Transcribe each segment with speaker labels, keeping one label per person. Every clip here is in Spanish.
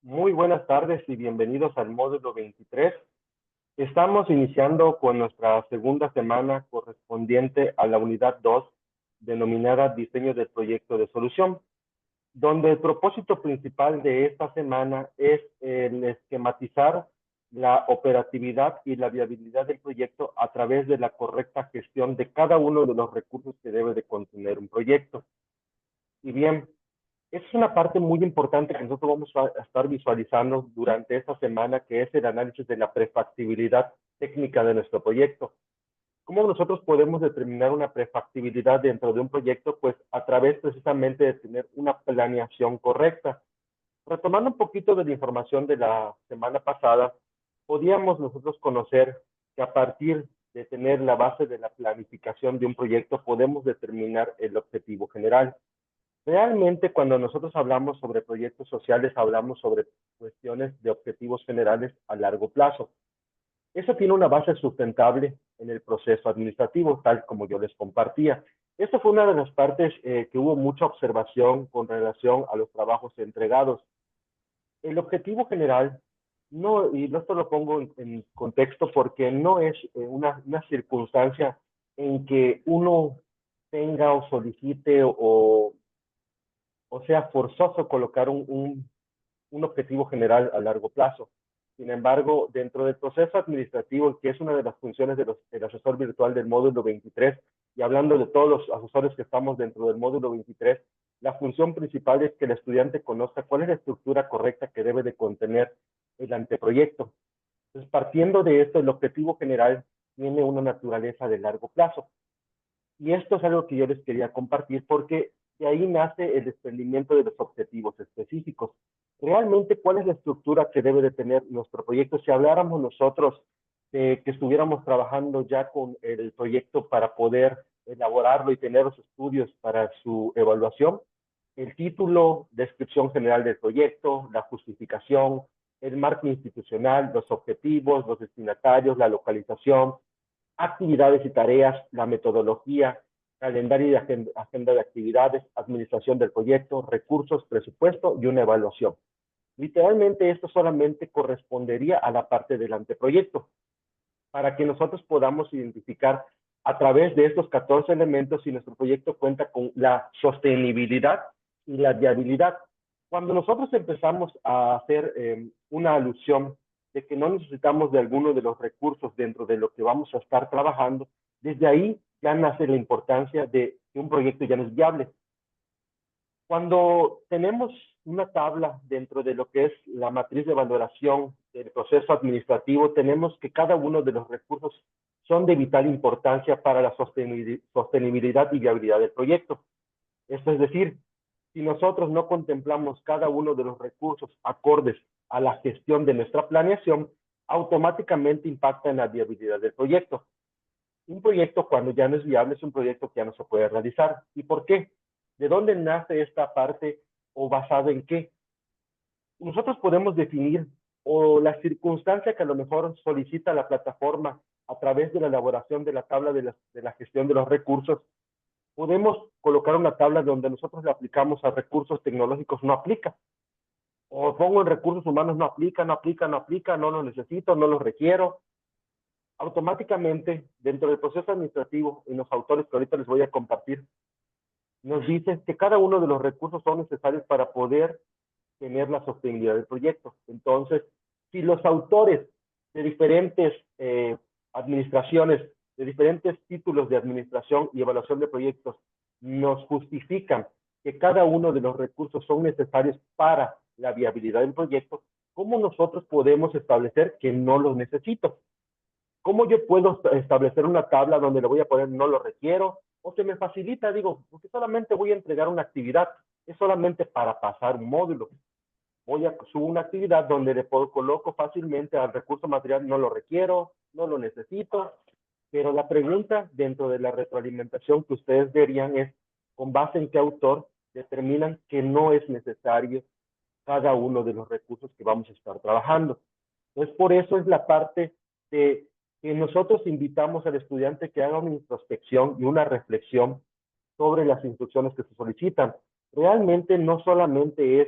Speaker 1: Muy buenas tardes y bienvenidos al módulo 23. Estamos iniciando con nuestra segunda semana correspondiente a la unidad 2, denominada Diseño del Proyecto de Solución, donde el propósito principal de esta semana es el esquematizar la operatividad y la viabilidad del proyecto a través de la correcta gestión de cada uno de los recursos que debe de contener un proyecto. Y bien, esa es una parte muy importante que nosotros vamos a estar visualizando durante esta semana, que es el análisis de la prefactibilidad técnica de nuestro proyecto. ¿Cómo nosotros podemos determinar una prefactibilidad dentro de un proyecto? Pues a través precisamente de tener una planeación correcta. Retomando un poquito de la información de la semana pasada, podíamos nosotros conocer que a partir de tener la base de la planificación de un proyecto, podemos determinar el objetivo general. Realmente, cuando nosotros hablamos sobre proyectos sociales, hablamos sobre cuestiones de objetivos generales a largo plazo. Eso tiene una base sustentable en el proceso administrativo, tal como yo les compartía. Esto fue una de las partes que hubo mucha observación con relación a los trabajos entregados. El objetivo general, no, y esto lo pongo en contexto porque no es una circunstancia en que uno tenga o solicite o sea forzoso colocar un objetivo general a largo plazo. Sin embargo, dentro del proceso administrativo, que es una de las funciones del asesor virtual del módulo 23, y hablando de todos los asesores que estamos dentro del módulo 23, la función principal es que el estudiante conozca cuál es la estructura correcta que debe de contener el anteproyecto. Entonces, partiendo de esto, el objetivo general tiene una naturaleza de largo plazo. Y esto es algo que yo les quería compartir porque de ahí nace el desprendimiento de los objetivos específicos. Realmente, ¿cuál es la estructura que debe de tener nuestro proyecto? Si habláramos nosotros de que estuviéramos trabajando ya con el proyecto para poder elaborarlo y tener los estudios para su evaluación, el título, descripción general del proyecto, la justificación, el marco institucional, los objetivos, los destinatarios, la localización, actividades y tareas, la metodología, calendario y agenda de actividades, administración del proyecto, recursos, presupuesto y una evaluación. Literalmente esto solamente correspondería a la parte del anteproyecto, para que nosotros podamos identificar a través de estos 14 elementos si nuestro proyecto cuenta con la sostenibilidad y la viabilidad. Cuando nosotros empezamos a hacer una alusión de que no necesitamos de alguno de los recursos dentro de lo que vamos a estar trabajando, desde ahí ya nace la importancia de que un proyecto ya no es viable. Cuando tenemos una tabla dentro de lo que es la matriz de valoración del proceso administrativo, tenemos que cada uno de los recursos son de vital importancia para la sostenibilidad y viabilidad del proyecto. Esto es decir, si nosotros no contemplamos cada uno de los recursos acordes a la gestión de nuestra planeación, automáticamente impacta en la viabilidad del proyecto. Un proyecto, cuando ya no es viable, es un proyecto que ya no se puede realizar. ¿Y por qué? ¿De dónde nace esta parte o basado en qué? Nosotros podemos definir o la circunstancia que a lo mejor solicita la plataforma a través de la elaboración de la tabla de la gestión de los recursos. Podemos colocar una tabla donde nosotros le aplicamos a recursos tecnológicos, no aplica. O pongo en recursos humanos, no aplica, no aplica, no aplica, no lo necesito, no lo requiero. Automáticamente, dentro del proceso administrativo, en los autores que ahorita les voy a compartir, nos dicen que cada uno de los recursos son necesarios para poder tener la sostenibilidad del proyecto. Entonces, si los autores de diferentes administraciones, de diferentes títulos de administración y evaluación de proyectos, nos justifican que cada uno de los recursos son necesarios para la viabilidad del proyecto, ¿cómo nosotros podemos establecer que no los necesito? ¿Cómo yo puedo establecer una tabla donde le voy a poner no lo requiero? O se me facilita, digo, porque solamente voy a entregar una actividad, es solamente para pasar un módulo. Voy a subir una actividad donde le coloco fácilmente al recurso material, no lo requiero, no lo necesito, pero la pregunta dentro de la retroalimentación que ustedes verían es, ¿con base en qué autor determinan que no es necesario cada uno de los recursos que vamos a estar trabajando? Entonces, por eso es la parte de que nosotros invitamos al estudiante que haga una introspección y una reflexión sobre las instrucciones que se solicitan. Realmente no solamente es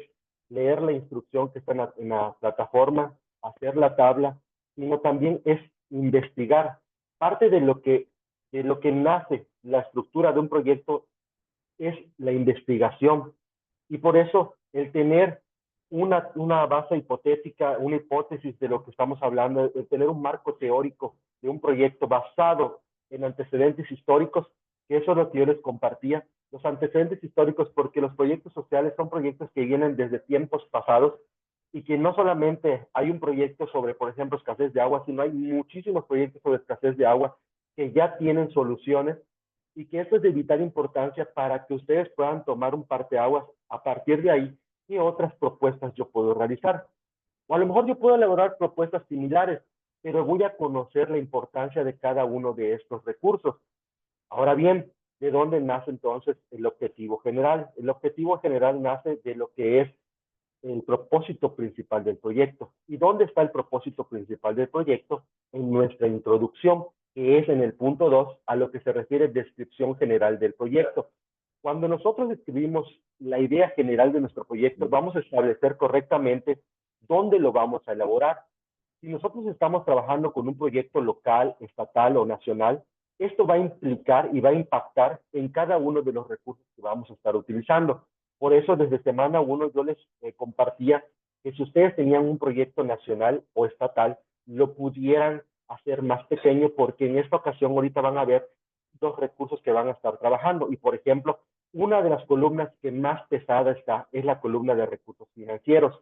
Speaker 1: leer la instrucción que está en la plataforma, hacer la tabla, sino también es investigar. Parte de lo que nace la estructura de un proyecto es la investigación. Y por eso el tener una base hipotética, una hipótesis de lo que estamos hablando, el tener un marco teórico de un proyecto basado en antecedentes históricos, que eso es lo que yo les compartía, los antecedentes históricos, porque los proyectos sociales son proyectos que vienen desde tiempos pasados y que no solamente hay un proyecto sobre, por ejemplo, escasez de agua, sino hay muchísimos proyectos sobre escasez de agua que ya tienen soluciones y que esto es de vital importancia para que ustedes puedan tomar un parteaguas a partir de ahí y otras propuestas yo puedo realizar. O a lo mejor yo puedo elaborar propuestas similares, pero voy a conocer la importancia de cada uno de estos recursos. Ahora bien, ¿de dónde nace entonces el objetivo general? El objetivo general nace de lo que es el propósito principal del proyecto. ¿Y dónde está el propósito principal del proyecto? En nuestra introducción, que es en el punto 2, a lo que se refiere descripción general del proyecto. Cuando nosotros describimos la idea general de nuestro proyecto, vamos a establecer correctamente dónde lo vamos a elaborar. Si nosotros estamos trabajando con un proyecto local, estatal o nacional, esto va a implicar y va a impactar en cada uno de los recursos que vamos a estar utilizando. Por eso, desde semana 1 yo les compartía que si ustedes tenían un proyecto nacional o estatal, lo pudieran hacer más pequeño porque en esta ocasión ahorita van a ver dos recursos que van a estar trabajando. Y, por ejemplo, una de las columnas que más pesada está es la columna de recursos financieros.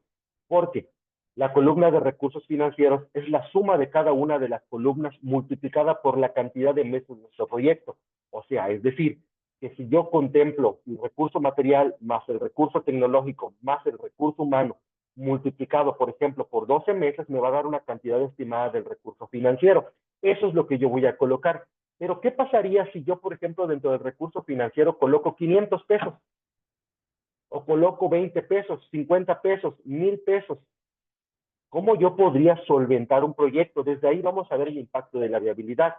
Speaker 1: Porque la columna de recursos financieros es la suma de cada una de las columnas multiplicada por la cantidad de meses de nuestro proyecto. O sea, es decir, que si yo contemplo el recurso material más el recurso tecnológico más el recurso humano multiplicado, por ejemplo, por 12 meses, me va a dar una cantidad estimada del recurso financiero. Eso es lo que yo voy a colocar. Pero, ¿qué pasaría si yo, por ejemplo, dentro del recurso financiero coloco 500 pesos? O coloco 20 pesos, 50 pesos, 1000 pesos. ¿Cómo yo podría solventar un proyecto? Desde ahí vamos a ver el impacto de la viabilidad.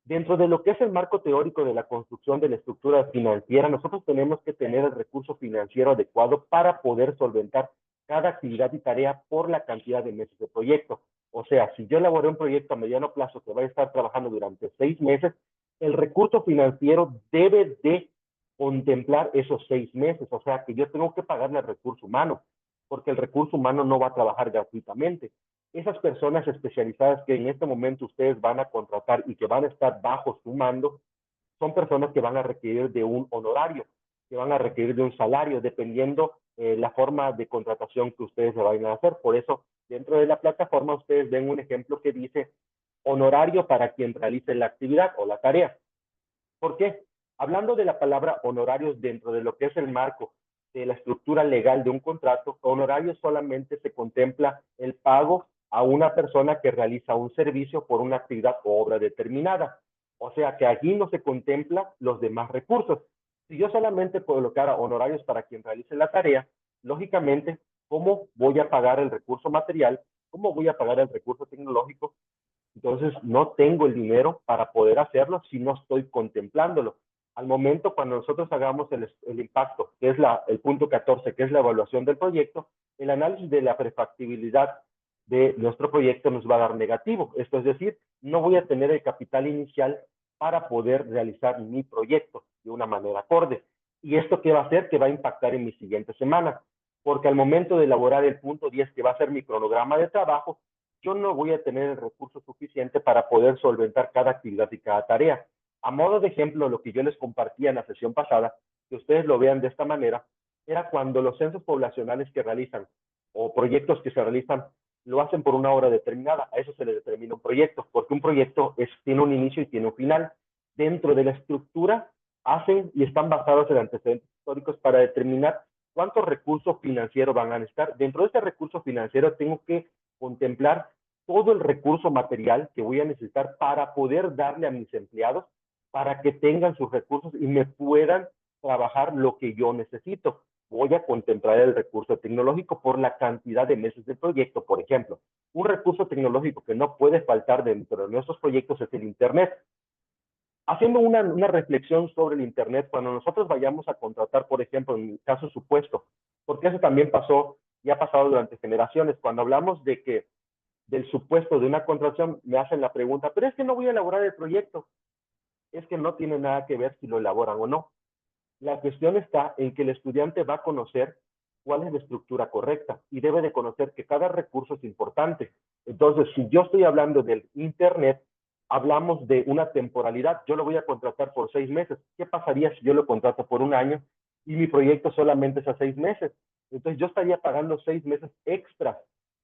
Speaker 1: Dentro de lo que es el marco teórico de la construcción de la estructura financiera, nosotros tenemos que tener el recurso financiero adecuado para poder solventar cada actividad y tarea por la cantidad de meses de proyecto. O sea, si yo elaboré un proyecto a mediano plazo que va a estar trabajando durante 6 meses, el recurso financiero debe de contemplar esos 6 meses. O sea, que yo tengo que pagarle al recurso humano, porque el recurso humano no va a trabajar gratuitamente. Esas personas especializadas que en este momento ustedes van a contratar y que van a estar bajo su mando, son personas que van a requerir de un honorario, que van a requerir de un salario, dependiendo la forma de contratación que ustedes se vayan a hacer. Por eso, dentro de la plataforma, ustedes ven un ejemplo que dice honorario para quien realice la actividad o la tarea. ¿Por qué? Hablando de la palabra honorarios dentro de lo que es el marco de la estructura legal de un contrato, honorario solamente se contempla el pago a una persona que realiza un servicio por una actividad o obra determinada. O sea que allí no se contempla los demás recursos. Si yo solamente colocara honorarios para quien realice la tarea, lógicamente, ¿cómo voy a pagar el recurso material? ¿Cómo voy a pagar el recurso tecnológico? Entonces, no tengo el dinero para poder hacerlo si no estoy contemplándolo. Al momento, cuando nosotros hagamos el impacto, que es el punto 14, que es la evaluación del proyecto, el análisis de la prefactibilidad de nuestro proyecto nos va a dar negativo. Esto es decir, no voy a tener el capital inicial para poder realizar mi proyecto de una manera acorde. ¿Y esto qué va a hacer? Que va a impactar en mi siguiente semana. Porque al momento de elaborar el punto 10, que va a ser mi cronograma de trabajo, yo no voy a tener el recurso suficiente para poder solventar cada actividad y cada tarea. A modo de ejemplo, lo que yo les compartía en la sesión pasada, que ustedes lo vean de esta manera, era cuando los censos poblacionales que realizan o proyectos que se realizan lo hacen por una hora determinada. A eso se le determina un proyecto, porque un proyecto tiene un inicio y tiene un final. Dentro de la estructura hacen y están basados en antecedentes históricos para determinar cuántos recursos financieros van a necesitar. Dentro de este recurso financiero tengo que contemplar todo el recurso material que voy a necesitar para poder darle a mis empleados para que tengan sus recursos y me puedan trabajar lo que yo necesito. Voy a contemplar el recurso tecnológico por la cantidad de meses de proyecto. Por ejemplo, un recurso tecnológico que no puede faltar dentro de nuestros proyectos es el Internet. Haciendo una reflexión sobre el Internet, cuando nosotros vayamos a contratar, por ejemplo, en mi caso supuesto, porque eso también pasó y ha pasado durante generaciones. Cuando hablamos de que del supuesto de una contratación, me hacen la pregunta, pero es que no voy a elaborar el proyecto. Es que no tiene nada que ver si lo elaboran o no. La cuestión está en que el estudiante va a conocer cuál es la estructura correcta y debe de conocer que cada recurso es importante. Entonces, si yo estoy hablando del Internet, hablamos de una temporalidad. Yo lo voy a contratar por 6 meses. ¿Qué pasaría si yo lo contrato por un año y mi proyecto solamente es a 6 meses? Entonces, yo estaría pagando 6 meses extras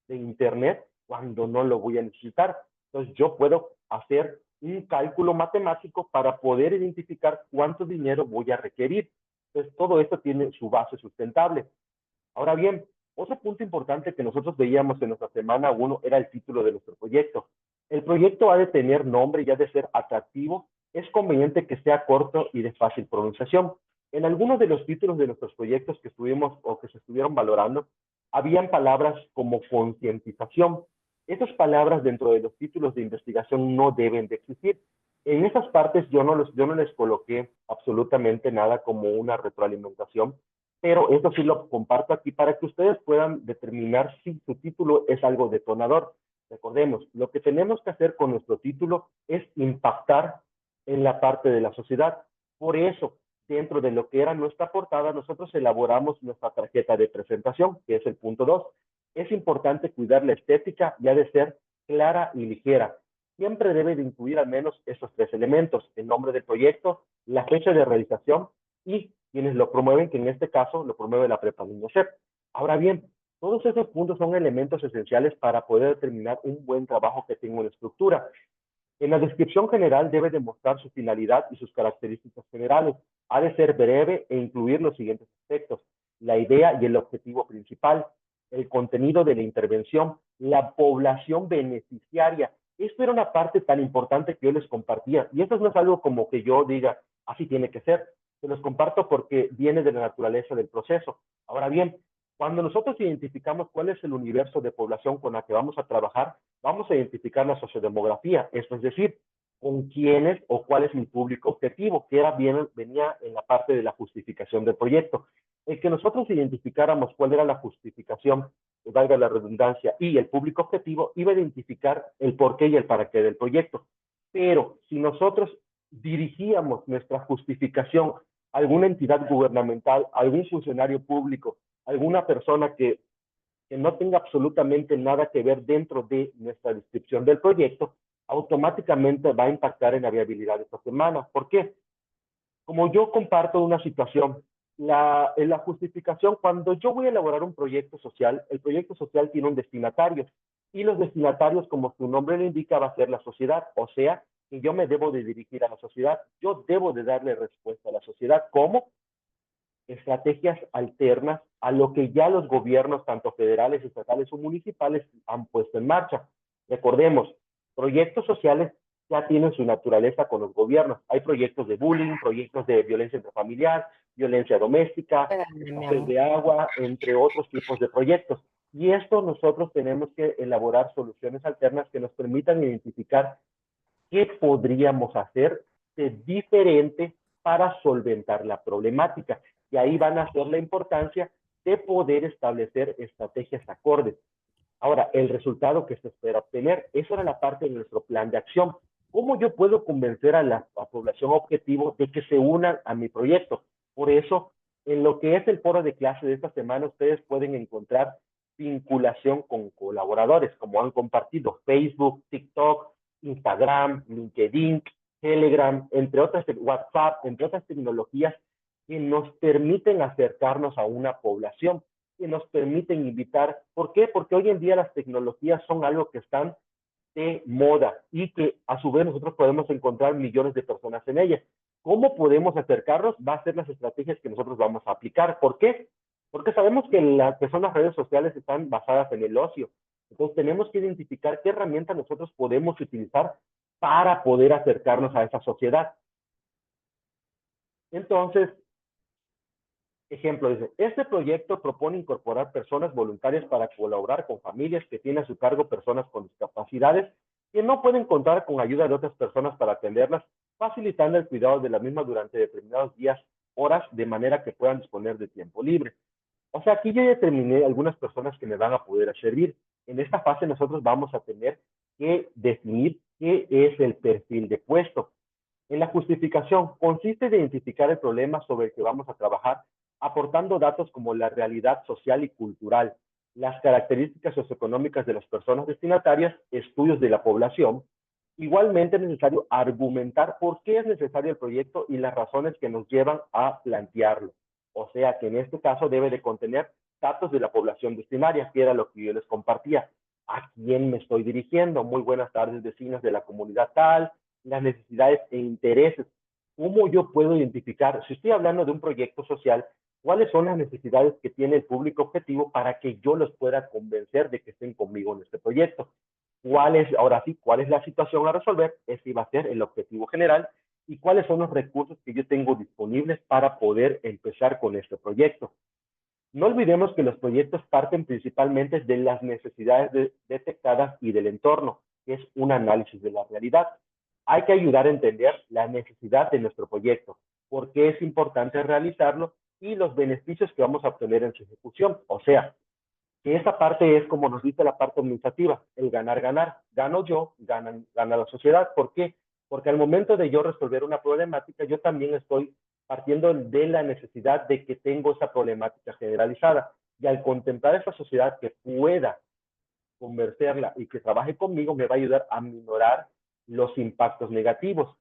Speaker 1: de Internet cuando no lo voy a necesitar. Entonces, yo puedo hacer un cálculo matemático para poder identificar cuánto dinero voy a requerir. Entonces, todo esto tiene su base sustentable. Ahora bien, otro punto importante que nosotros veíamos en nuestra semana 1 era el título de nuestro proyecto. El proyecto ha de tener nombre y ha de ser atractivo. Es conveniente que sea corto y de fácil pronunciación. En algunos de los títulos de nuestros proyectos que estuvimos o que se estuvieron valorando, habían palabras como concientización. Esas palabras dentro de los títulos de investigación no deben de existir. En esas partes yo no les coloqué absolutamente nada como una retroalimentación, pero eso sí lo comparto aquí para que ustedes puedan determinar si su título es algo detonador. Recordemos, lo que tenemos que hacer con nuestro título es impactar en la parte de la sociedad. Por eso, dentro de lo que era nuestra portada, nosotros elaboramos nuestra tarjeta de presentación, que es el punto 2. Es importante cuidar la estética y ha de ser clara y ligera. Siempre debe de incluir al menos esos 3 elementos: el nombre del proyecto, la fecha de realización y quienes lo promueven, que en este caso lo promueve la Prepa UNICEF. Ahora bien, todos esos puntos son elementos esenciales para poder determinar un buen trabajo que tenga una estructura. En la descripción general debe demostrar su finalidad y sus características generales. Ha de ser breve e incluir los siguientes aspectos: la idea y el objetivo principal, el contenido de la intervención, la población beneficiaria. Esto era una parte tan importante que yo les compartía. Y esto no es algo como que yo diga, así tiene que ser. Se los comparto porque viene de la naturaleza del proceso. Ahora bien, cuando nosotros identificamos cuál es el universo de población con la que vamos a trabajar, vamos a identificar la sociodemografía, esto es decir, con quiénes o cuál es mi público objetivo, que era venía en la parte de la justificación del proyecto. El que nosotros identificáramos cuál era la justificación, que valga la redundancia, y el público objetivo, iba a identificar el porqué y el para qué del proyecto. Pero si nosotros dirigíamos nuestra justificación a alguna entidad gubernamental, a algún funcionario público, alguna persona que no tenga absolutamente nada que ver dentro de nuestra descripción del proyecto, automáticamente va a impactar en la viabilidad de esta semana. ¿Por qué? Como yo comparto una situación, en la justificación, cuando yo voy a elaborar un proyecto social, el proyecto social tiene un destinatario, y los destinatarios, como su nombre lo indica, va a ser la sociedad, o sea, que yo me debo de dirigir a la sociedad, yo debo de darle respuesta a la sociedad. ¿Cómo? Estrategias alternas a lo que ya los gobiernos, tanto federales, estatales o municipales, han puesto en marcha. Recordemos, proyectos sociales ya tienen su naturaleza con los gobiernos. Hay proyectos de bullying, proyectos de violencia intrafamiliar, violencia doméstica,
Speaker 2: Espérame, mi
Speaker 1: escasez
Speaker 2: amor.
Speaker 1: de agua, entre otros tipos de proyectos. Y esto nosotros tenemos que elaborar soluciones alternas que nos permitan identificar qué podríamos hacer de diferente para solventar la problemática. Y ahí van a ser la importancia de poder establecer estrategias acordes. Ahora, el resultado que se espera obtener, eso era la parte de nuestro plan de acción. ¿Cómo yo puedo convencer a la población objetivo de que se unan a mi proyecto? Por eso, en lo que es el foro de clase de esta semana, ustedes pueden encontrar vinculación con colaboradores, como han compartido Facebook, TikTok, Instagram, LinkedIn, Telegram, entre otras, WhatsApp, entre otras tecnologías que nos permiten acercarnos a una población, que nos permiten invitar. ¿Por qué? Porque hoy en día las tecnologías son algo que están de moda y que a su vez nosotros podemos encontrar millones de personas en ellas. ¿Cómo podemos acercarnos? Va a ser las estrategias que nosotros vamos a aplicar. ¿Por qué? Porque sabemos que las personas redes sociales están basadas en el ocio. Entonces tenemos que identificar qué herramientas nosotros podemos utilizar para poder acercarnos a esa sociedad. Entonces, ejemplo, dice, este proyecto propone incorporar personas voluntarias para colaborar con familias que tienen a su cargo personas con discapacidades que no pueden contar con ayuda de otras personas para atenderlas, facilitando el cuidado de la misma durante determinados días, horas, de manera que puedan disponer de tiempo libre. O sea, aquí yo ya determiné algunas personas que me van a poder servir. En esta fase nosotros vamos a tener que definir qué es el perfil de puesto. En la justificación consiste en identificar el problema sobre el que vamos a trabajar, aportando datos como la realidad social y cultural, las características socioeconómicas de las personas destinatarias, estudios de la población. Igualmente es necesario argumentar por qué es necesario el proyecto y las razones que nos llevan a plantearlo. O sea que en este caso debe de contener datos de la población destinaria, que era lo que yo les compartía. ¿A quién me estoy dirigiendo? Muy buenas tardes, vecinos de la comunidad tal, las necesidades e intereses. ¿Cómo yo puedo identificar, si estoy hablando de un proyecto social, cuáles son las necesidades que tiene el público objetivo para que yo los pueda convencer de que estén conmigo en este proyecto? ¿Cuál es, ahora sí, cuál es la situación a resolver? Ese va a ser el objetivo general y cuáles son los recursos que yo tengo disponibles para poder empezar con este proyecto. No olvidemos que los proyectos parten principalmente de las necesidades detectadas y del entorno, que es un análisis de la realidad. Hay que ayudar a entender la necesidad de nuestro proyecto, por qué es importante realizarlo y los beneficios que vamos a obtener en su ejecución. O sea, que esa parte es como nos dice la parte administrativa, el ganar, ganar. Gano yo, gana la sociedad. ¿Por qué? Porque al momento de yo resolver una problemática, yo también estoy partiendo de la necesidad de que tengo esa problemática generalizada. Y al contemplar esa sociedad que pueda convencerla y que trabaje conmigo, me va a ayudar a minorar los impactos negativos.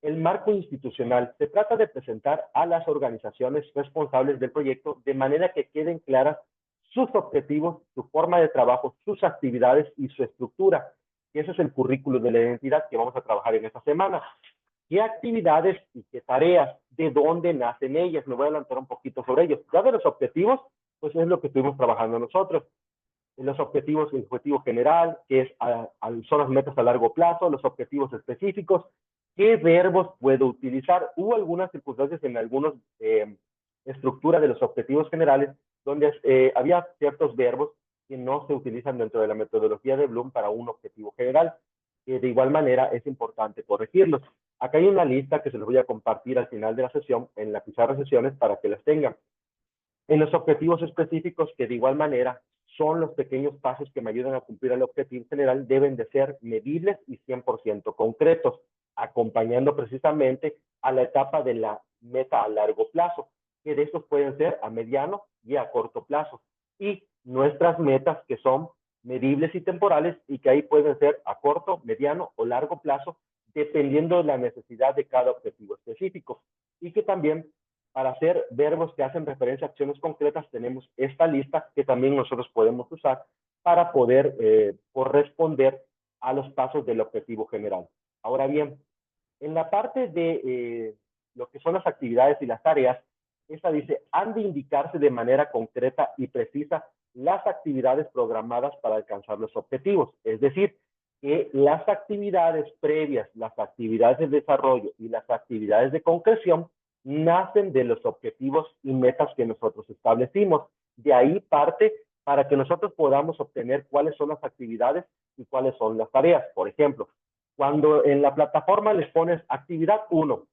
Speaker 1: El marco institucional se trata de presentar a las organizaciones responsables del proyecto de manera que queden claras sus objetivos, su forma de trabajo, sus actividades y su estructura. Y ese es el currículo de la identidad que vamos a trabajar en esta semana. ¿Qué actividades y qué tareas? ¿De dónde nacen ellas? Me voy a adelantar un poquito sobre ellos. Ya de los objetivos, pues es lo que estuvimos trabajando nosotros. Los objetivos, el objetivo general, que es son las metas a largo plazo, los objetivos específicos, qué verbos puedo utilizar. Hubo algunas circunstancias en algunas estructuras de los objetivos generales donde había ciertos verbos que no se utilizan dentro de la metodología de Bloom para un objetivo general. De igual manera, es importante corregirlos. Acá hay una lista que se los voy a compartir al final de la sesión en la pizarra de sesiones para que las tengan. En los objetivos específicos, que de igual manera son los pequeños pasos que me ayudan a cumplir el objetivo general, deben de ser medibles y 100% concretos, acompañando precisamente a la etapa de la meta a largo plazo, que de estos pueden ser a mediano y a corto plazo. Y nuestras metas que son medibles y temporales y que ahí pueden ser a corto, mediano o largo plazo, dependiendo de la necesidad de cada objetivo específico. Y que también para hacer verbos que hacen referencia a acciones concretas, tenemos esta lista que también nosotros podemos usar para poder corresponder a los pasos del objetivo general. Ahora bien, en la parte de lo que son las actividades y las tareas, esta dice, han de indicarse de manera concreta y precisa las actividades programadas para alcanzar los objetivos. Es decir, que las actividades previas, las actividades de desarrollo y las actividades de concreción nacen de los objetivos y metas que nosotros establecimos. De ahí parte para que nosotros podamos obtener cuáles son las actividades y cuáles son las tareas. Por ejemplo, cuando en la plataforma les pones actividad 1,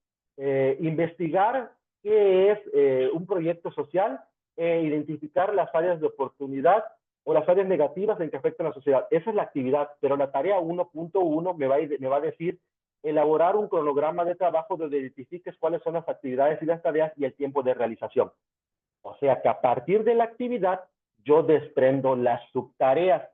Speaker 1: investigar qué es un proyecto social, identificar las áreas de oportunidad o las áreas negativas en que afectan a la sociedad. Esa es la actividad, pero la tarea 1.1 me va a decir elaborar un cronograma de trabajo donde identifiques cuáles son las actividades y las tareas y el tiempo de realización. O sea que a partir de la actividad yo desprendo las subtareas.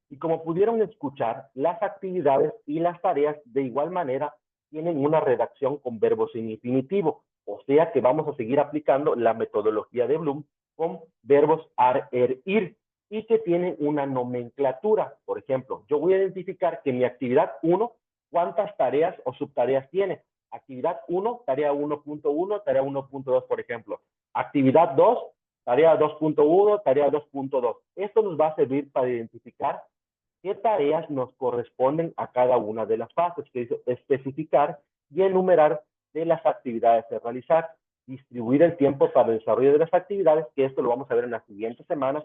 Speaker 1: Y como pudieron escuchar, las actividades y las tareas de igual manera tienen una redacción con verbos en infinitivo. O sea que vamos a seguir aplicando la metodología de Bloom con verbos ar, er, ir y que tienen una nomenclatura. Por ejemplo, yo voy a identificar que mi actividad 1, ¿cuántas tareas o subtareas tiene? Actividad 1, tarea 1.1, tarea 1.2, por ejemplo. Actividad 2, tarea 2.1, tarea 2.2. Esto nos va a servir para identificar qué tareas nos corresponden a cada una de las fases, que es especificar y enumerar de las actividades a realizar, distribuir el tiempo para el desarrollo de las actividades, que esto lo vamos a ver en las siguientes semanas,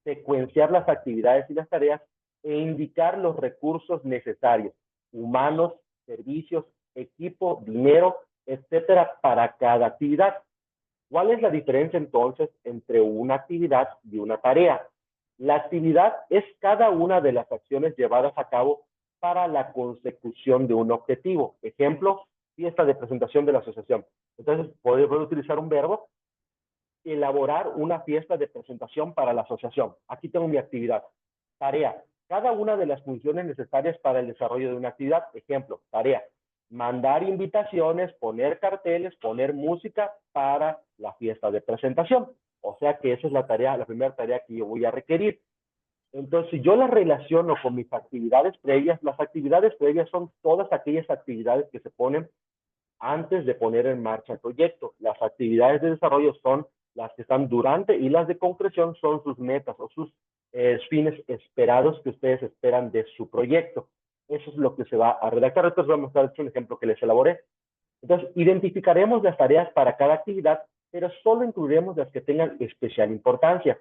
Speaker 1: secuenciar las actividades y las tareas e indicar los recursos necesarios, humanos, servicios, equipo, dinero, etcétera, para cada actividad. ¿Cuál es la diferencia entonces entre una actividad y una tarea? La actividad es cada una de las acciones llevadas a cabo para la consecución de un objetivo. Ejemplo, fiesta de presentación de la asociación. Entonces, puedo utilizar un verbo, elaborar una fiesta de presentación para la asociación. Aquí tengo mi actividad. Tarea, cada una de las funciones necesarias para el desarrollo de una actividad. Ejemplo, tarea, mandar invitaciones, poner carteles, poner música para la fiesta de presentación. O sea que esa es la tarea, la primera tarea que yo voy a requerir. Entonces, si yo las relaciono con mis actividades previas, las actividades previas son todas aquellas actividades que se ponen antes de poner en marcha el proyecto. Las actividades de desarrollo son las que están durante y las de concreción son sus metas o sus fines esperados que ustedes esperan de su proyecto. Eso es lo que se va a redactar. Entonces vamos a dar un ejemplo que les elaboré. Entonces, identificaremos las tareas para cada actividad, pero solo incluiremos las que tengan especial importancia.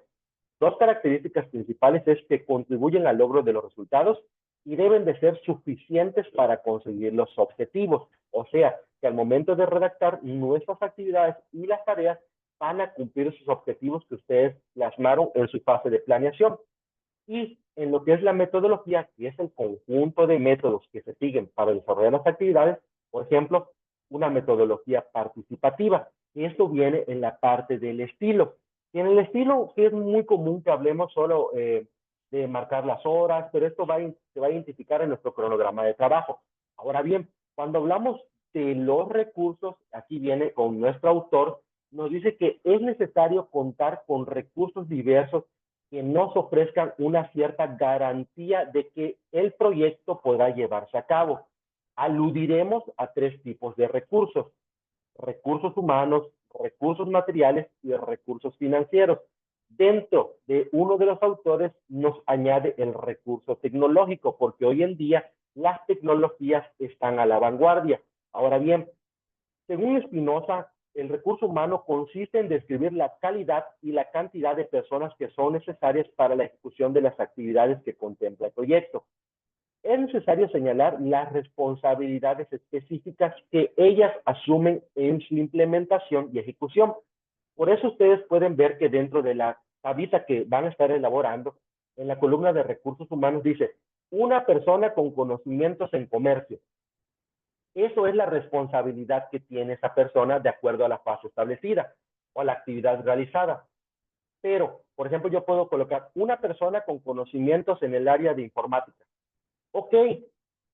Speaker 1: Dos características principales es que contribuyen al logro de los resultados y deben de ser suficientes para conseguir los objetivos. O sea, que al momento de redactar nuestras actividades y las tareas van a cumplir sus objetivos que ustedes plasmaron en su fase de planeación. Y en lo que es la metodología, que es el conjunto de métodos que se siguen para desarrollar las actividades, por ejemplo, una metodología participativa. Esto viene en la parte del estilo. Y en el estilo sí es muy común que hablemos solo de marcar las horas, pero esto se va a identificar en nuestro cronograma de trabajo. Ahora bien, cuando hablamos de los recursos, aquí viene con nuestro autor, nos dice que es necesario contar con recursos diversos que nos ofrezcan una cierta garantía de que el proyecto podrá llevarse a cabo. Aludiremos a tres tipos de recursos: recursos humanos, recursos materiales y recursos financieros. Dentro de uno de los autores nos añade el recurso tecnológico, porque hoy en día las tecnologías están a la vanguardia. Ahora bien, según Espinosa, el recurso humano consiste en describir la calidad y la cantidad de personas que son necesarias para la ejecución de las actividades que contempla el proyecto. Es necesario señalar las responsabilidades específicas que ellas asumen en su implementación y ejecución. Por eso ustedes pueden ver que dentro de la tablita que van a estar elaborando, en la columna de recursos humanos dice, una persona con conocimientos en comercio. Eso es la responsabilidad que tiene esa persona de acuerdo a la fase establecida o a la actividad realizada. Pero, por ejemplo, yo puedo colocar una persona con conocimientos en el área de informática. Ok,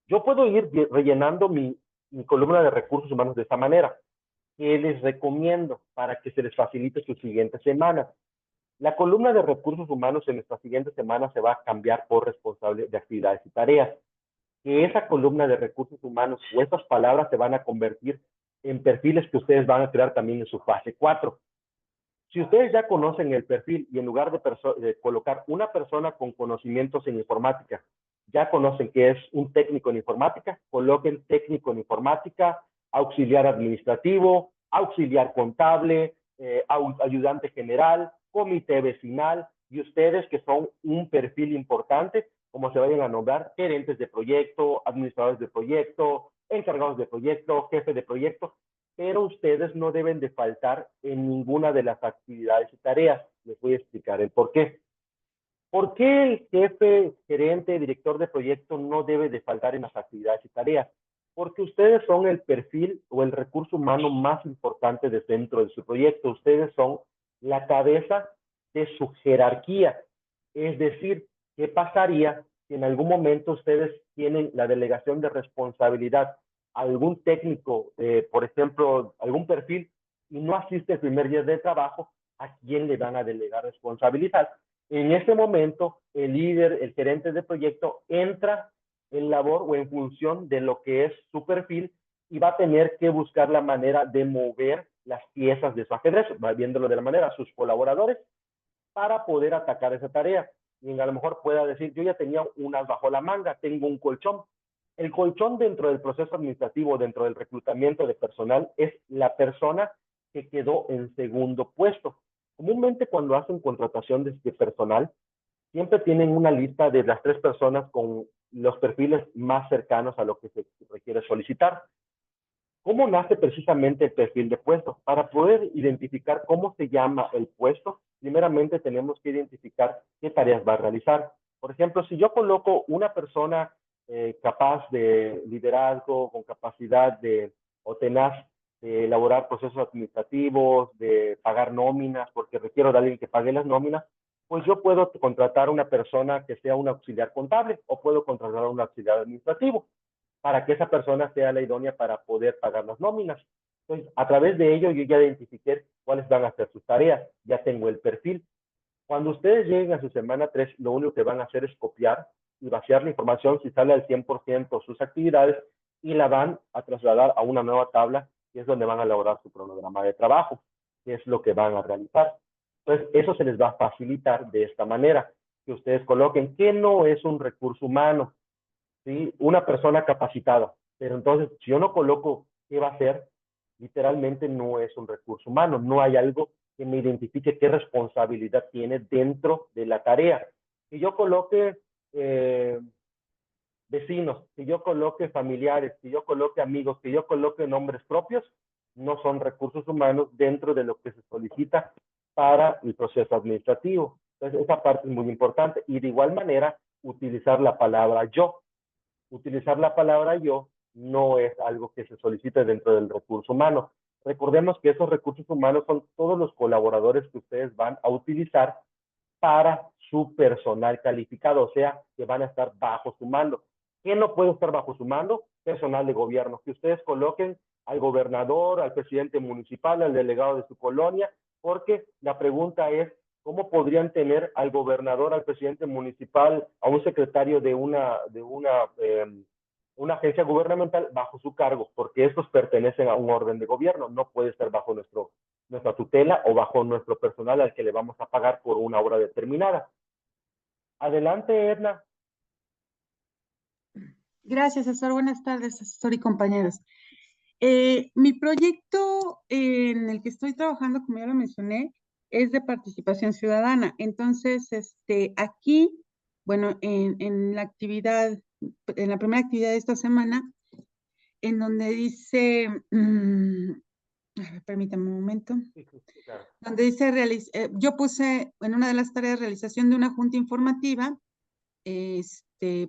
Speaker 1: yo puedo ir rellenando mi columna de recursos humanos de esta manera. ¿Qué les recomiendo para que se les facilite su siguiente semana? La columna de recursos humanos en nuestra siguiente semana se va a cambiar por responsable de actividades y tareas. Que esa columna de recursos humanos o esas palabras se van a convertir en perfiles que ustedes van a crear también en su fase 4. Si ustedes ya conocen el perfil y en lugar de colocar una persona con conocimientos en informática, ya conocen que es un técnico en informática, coloquen técnico en informática, auxiliar administrativo, auxiliar contable, ayudante general, comité vecinal, y ustedes que son un perfil importante, como se vayan a nombrar, gerentes de proyecto, administradores de proyecto, encargados de proyecto, jefe de proyecto, pero ustedes no deben de faltar en ninguna de las actividades y tareas. Les voy a explicar el por qué. ¿Por qué el jefe, gerente, director de proyecto no debe de faltar en las actividades y tareas? Porque ustedes son el perfil o el recurso humano más importante dentro de su proyecto. Ustedes son la cabeza de su jerarquía. Es decir, ¿qué pasaría si en algún momento ustedes tienen la delegación de responsabilidad a algún técnico, por ejemplo, algún perfil, y no asiste el primer día de trabajo? ¿A quién le van a delegar responsabilidad? En ese momento, el líder, el gerente de proyecto, entra en labor o en función de lo que es su perfil y va a tener que buscar la manera de mover las piezas de su ajedrez, va viéndolo de la manera, sus colaboradores, para poder atacar esa tarea. Y a lo mejor pueda decir, yo ya tenía unas bajo la manga, tengo un colchón. El colchón dentro del proceso administrativo, dentro del reclutamiento de personal, es la persona que quedó en segundo puesto. Comúnmente cuando hacen contratación de personal, siempre tienen una lista de las 3 personas con los perfiles más cercanos a lo que se requiere solicitar. ¿Cómo nace precisamente el perfil de puesto? Para poder identificar cómo se llama el puesto, primeramente tenemos que identificar qué tareas va a realizar. Por ejemplo, si yo coloco una persona capaz de liderazgo, con capacidad de, o tenaz de elaborar procesos administrativos, de pagar nóminas, porque requiero de alguien que pague las nóminas, pues yo puedo contratar a una persona que sea un auxiliar contable o puedo contratar a un auxiliar administrativo para que esa persona sea la idónea para poder pagar las nóminas. Entonces, a través de ello, yo ya identifiqué cuáles van a ser sus tareas, ya tengo el perfil. Cuando ustedes lleguen a su semana 3, lo único que van a hacer es copiar y vaciar la información si sale al 100% sus actividades y la van a trasladar a una nueva tabla, que es donde van a elaborar su cronograma de trabajo, que es lo que van a realizar. Entonces, eso se les va a facilitar de esta manera, que ustedes coloquen que no es un recurso humano, ¿sí? Una persona capacitada. Pero entonces, si yo no coloco qué va a hacer, literalmente no es un recurso humano, no hay algo que me identifique qué responsabilidad tiene dentro de la tarea. Si yo coloque vecinos, si yo coloque familiares, si yo coloque amigos, si yo coloque nombres propios, no son recursos humanos dentro de lo que se solicita para el proceso administrativo. Entonces, esa parte es muy importante. Y de igual manera, utilizar la palabra yo. Utilizar la palabra yo no es algo que se solicite dentro del recurso humano. Recordemos que esos recursos humanos son todos los colaboradores que ustedes van a utilizar para su personal calificado, o sea, que van a estar bajo su mando. ¿Quién no puede estar bajo su mando? Personal de gobierno. Que ustedes coloquen al gobernador, al presidente municipal, al delegado de su colonia, porque la pregunta es, ¿cómo podrían tener al gobernador, al presidente municipal, a un secretario de una agencia gubernamental bajo su cargo? Porque estos pertenecen a un orden de gobierno, no puede estar bajo nuestra tutela o bajo nuestro personal al que le vamos a pagar por una hora determinada. Adelante, Edna.
Speaker 2: Gracias, asesor. Buenas tardes, asesor y compañeros. Mi proyecto en el que estoy trabajando, como ya lo mencioné, es de participación ciudadana. Entonces, aquí, bueno, en la actividad, en la primera actividad de esta semana, en donde dice, a ver, permítame un momento,
Speaker 1: Sí, sí, claro.
Speaker 2: donde dice, yo puse en una de las tareas realización de una junta informativa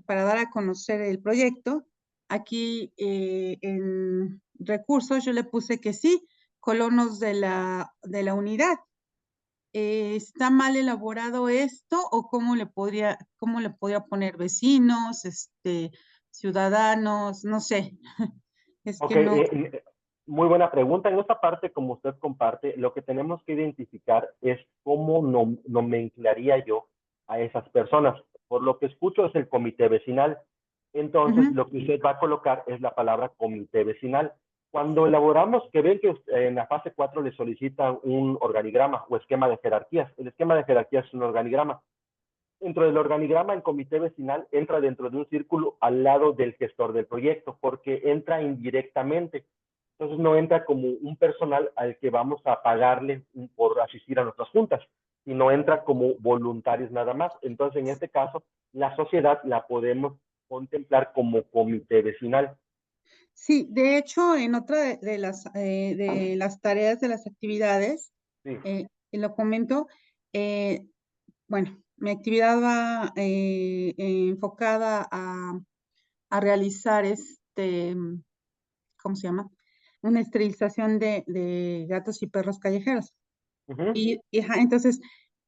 Speaker 2: para dar a conocer el proyecto. Aquí en recursos yo le puse que sí, colonos de la unidad. ¿Está mal elaborado esto o cómo le podría poner vecinos, ciudadanos? No sé, es
Speaker 1: Ok,
Speaker 2: que no.
Speaker 1: muy buena pregunta. En esta parte, como usted comparte, lo que tenemos que identificar es cómo nomenclaría yo a esas personas. Por lo que escucho es el comité vecinal. Entonces,
Speaker 2: Ujú.
Speaker 1: lo que usted va a colocar es la palabra comité vecinal. Cuando elaboramos, que ven que en la fase 4 le solicitan un organigrama o esquema de jerarquías. El esquema de jerarquías es un organigrama. Dentro del organigrama, el comité vecinal entra dentro de un círculo al lado del gestor del proyecto, porque entra indirectamente. Entonces no entra como un personal al que vamos a pagarle por asistir a nuestras juntas, sino entra como voluntarios nada más. Entonces, en este caso, la sociedad la podemos contemplar como comité vecinal.
Speaker 2: Sí, de hecho, en otra de las tareas de las actividades,
Speaker 1: Sí.
Speaker 2: lo comento, bueno, mi actividad va enfocada a realizar ¿cómo se llama? Una esterilización de gatos y perros callejeros.
Speaker 1: Uh -huh.
Speaker 2: Ajá, entonces,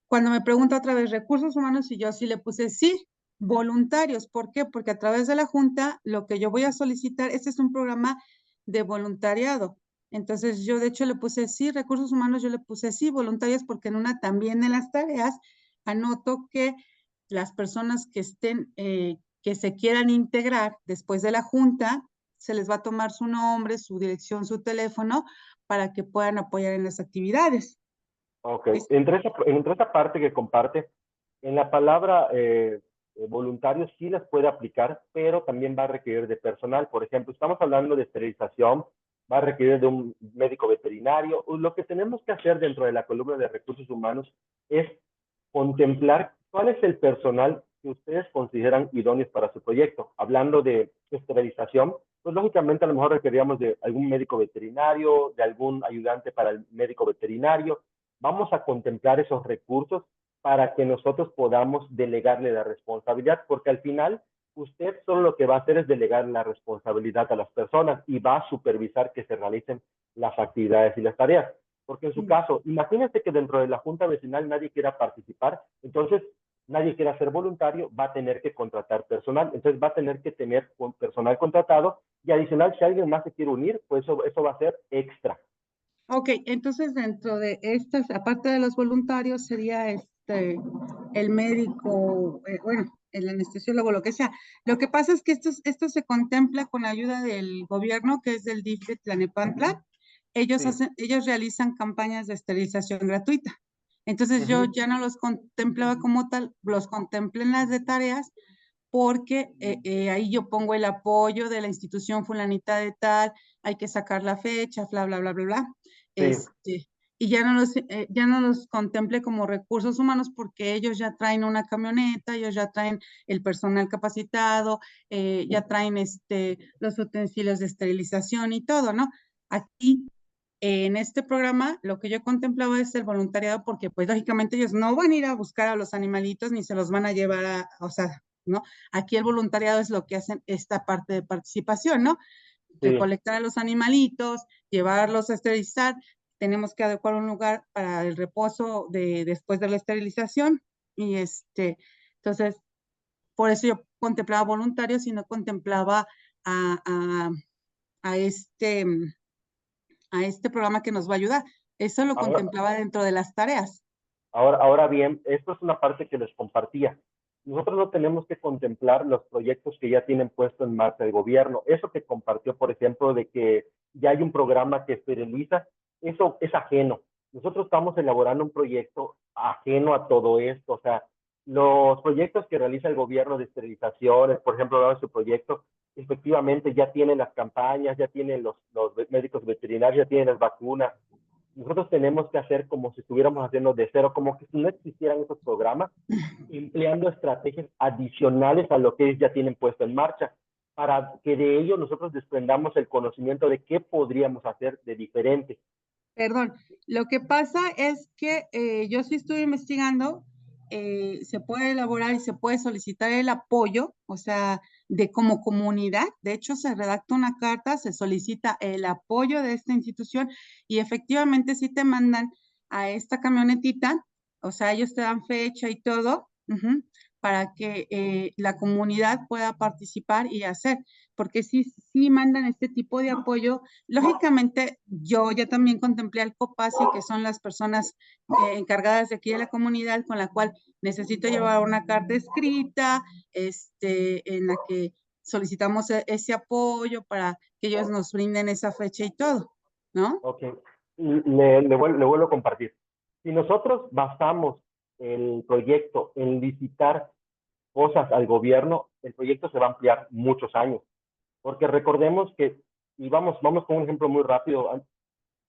Speaker 2: cuando me pregunta otra vez recursos humanos, y yo sí le puse sí, voluntarios. ¿Por qué? Porque a través de la Junta, lo que yo voy a solicitar, este es un programa de voluntariado. Entonces, yo de hecho le puse sí, recursos humanos, yo le puse sí, voluntarios, porque en una también de las tareas anoto que las personas que estén, que se quieran integrar después de la Junta, se les va a tomar su nombre, su dirección, su teléfono, para que puedan apoyar en las actividades.
Speaker 1: Ok, entre esa parte que comparte, en la palabra voluntarios sí las puede aplicar, pero también va a requerir de personal. Por ejemplo, estamos hablando de esterilización, va a requerir de un médico veterinario. Lo que tenemos que hacer dentro de la columna de recursos humanos es contemplar cuál es el personal que ustedes consideran idóneos para su proyecto. Hablando de esterilización, pues lógicamente a lo mejor requeríamos de algún médico veterinario, de algún ayudante para el médico veterinario. Vamos a contemplar esos recursos para que nosotros podamos delegarle la responsabilidad, porque al final usted solo lo que va a hacer es delegar la responsabilidad a las personas y va a supervisar que se realicen las actividades y las tareas. Porque en su caso, imagínense que dentro de la junta vecinal nadie quiera participar, entonces nadie quiera ser voluntario, va a tener que contratar personal, entonces va a tener que tener personal contratado y adicional, si alguien más se quiere unir, pues eso va a ser extra.
Speaker 2: Ok, entonces dentro de estas, aparte de los voluntarios, sería el médico, bueno, el anestesiólogo, lo que sea. Lo que pasa es que esto se contempla con la ayuda del gobierno, que es del DIF de Tlanepantla.
Speaker 1: Sí.
Speaker 2: Ellos realizan campañas de esterilización gratuita. Entonces yo ya no los contemplaba como tal, los contemplé en las de tareas, porque ahí yo pongo el apoyo de la institución fulanita de tal, hay que sacar la fecha, bla, bla, bla, bla, bla.
Speaker 1: Sí.
Speaker 2: Y ya no los contemple como recursos humanos porque ellos ya traen una camioneta, ellos ya traen el personal capacitado, ya traen los utensilios de esterilización y todo, ¿no? Aquí, en este programa, lo que yo contemplaba es el voluntariado porque, pues, lógicamente ellos no van a ir a buscar a los animalitos ni se los van a llevar o sea, ¿no? Aquí el voluntariado es lo que hacen esta parte de participación, ¿no?
Speaker 1: Sí.
Speaker 2: Recolectar a los animalitos, llevarlos a esterilizar, tenemos que adecuar un lugar para el reposo después de la esterilización y entonces, por eso yo contemplaba voluntarios y no contemplaba a, a, a este, a este programa que nos va a ayudar. Eso lo
Speaker 1: Ahora,
Speaker 2: contemplaba dentro de las tareas.
Speaker 1: ahora bien, esto es una parte que les compartía. Nosotros no tenemos que contemplar los proyectos que ya tienen puesto en marcha el gobierno. Eso que compartió, por ejemplo, de que ya hay un programa que esteriliza, eso es ajeno. Nosotros estamos elaborando un proyecto ajeno a todo esto. O sea, los proyectos que realiza el gobierno de esterilizaciones, por ejemplo, su proyecto, efectivamente ya tienen las campañas, ya tienen los médicos veterinarios, ya tienen las vacunas. Nosotros tenemos que hacer como si estuviéramos haciendo de cero, como que si no existieran esos programas, empleando estrategias adicionales a lo que ellos ya tienen puesto en marcha, para que de ello nosotros desprendamos el conocimiento de qué podríamos hacer de diferente.
Speaker 2: Perdón, lo que pasa es que yo sí estuve investigando, se puede elaborar y se puede solicitar el apoyo, o sea, de como comunidad. De hecho, se redacta una carta, se solicita el apoyo de esta institución y efectivamente sí te mandan a esta camionetita, o sea, ellos te dan fecha y todo, para que la comunidad pueda participar y hacer, porque sí mandan este tipo de apoyo. Lógicamente, yo ya también contemplé al COPASI, que son las personas encargadas de aquí de la comunidad, con la cual necesito llevar una carta escrita, en la que solicitamos ese apoyo para que ellos nos brinden esa fecha y todo, ¿no?
Speaker 1: Ok, le vuelvo a compartir. Si nosotros basamos el proyecto en licitar cosas al gobierno, el proyecto se va a ampliar muchos años. Porque recordemos que, y vamos con un ejemplo muy rápido,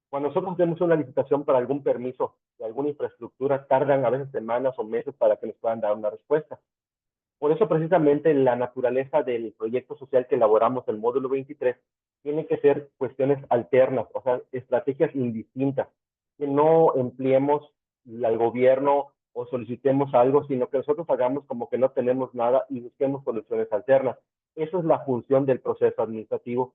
Speaker 1: cuando nosotros hacemos una licitación para algún permiso de alguna infraestructura, tardan a veces semanas o meses para que nos puedan dar una respuesta. Por eso precisamente la naturaleza del proyecto social que elaboramos, el módulo 23, tiene que ser cuestiones alternas, o sea, estrategias indistintas, que no empleemos al gobierno o solicitemos algo, sino que nosotros hagamos como que no tenemos nada y busquemos soluciones alternas. Eso es la función del proceso administrativo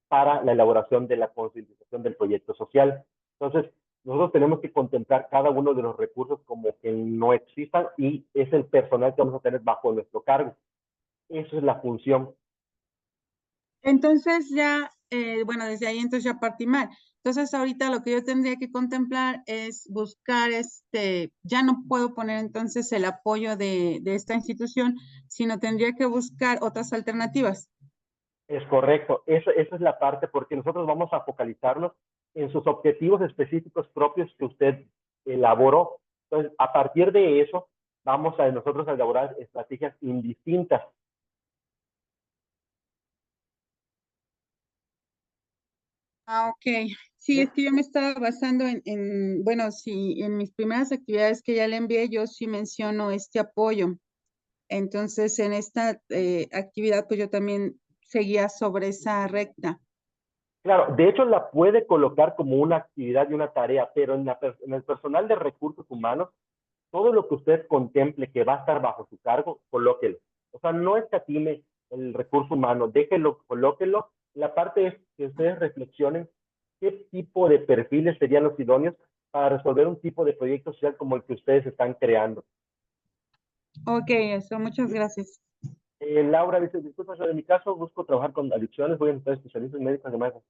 Speaker 1: para la elaboración de la concientización del proyecto social. Entonces, nosotros tenemos que contemplar cada uno de los recursos como que no existan y es el personal que vamos a tener bajo nuestro cargo. Esa es la función.
Speaker 2: Entonces ya, bueno, desde ahí entonces ya partí mal. Entonces ahorita lo que yo tendría que contemplar es buscar ya no puedo poner entonces el apoyo de esta institución, sino tendría que buscar otras alternativas.
Speaker 1: Es correcto. Esa es la parte porque nosotros vamos a focalizarnos en sus objetivos específicos propios que usted elaboró. Entonces, a partir de eso, vamos a nosotros a elaborar estrategias indistintas.
Speaker 2: Ah, ok. Sí, es que yo me estaba basando bueno, sí, en mis primeras actividades que ya le envié, yo sí menciono este apoyo. Entonces, en esta actividad, pues yo también seguía sobre esa recta.
Speaker 1: Claro, de hecho la puede colocar como una actividad y una tarea, pero en el personal de recursos humanos, todo lo que usted contemple que va a estar bajo su cargo, colóquelo. O sea, no escatime el recurso humano, déjelo, colóquelo. La parte es que ustedes reflexionen qué tipo de perfiles serían los idóneos para resolver un tipo de proyecto social como el que ustedes están creando.
Speaker 2: Ok, eso, muchas gracias.
Speaker 1: Laura dice, disculpa, en mi caso busco trabajar con adicciones, voy a necesitar especialistas médicos de manejo.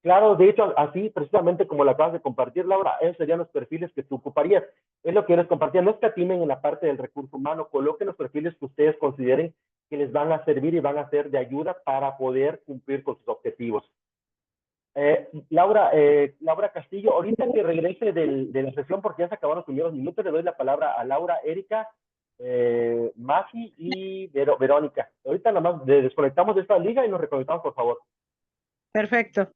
Speaker 1: Claro, de hecho, así precisamente como lo acabas de compartir, Laura, esos serían los perfiles que tú ocuparías. Es lo que les compartía. No escatimen en la parte del recurso humano, coloquen los perfiles que ustedes consideren que les van a servir y van a ser de ayuda para poder cumplir con sus objetivos. Laura Castillo, ahorita que regrese de la sesión, porque ya se acabaron los primeros minutos, le doy la palabra a Laura, Erika, Masi y Verónica. Ahorita nada más desconectamos de esta liga y nos reconectamos, por favor.
Speaker 3: Perfecto.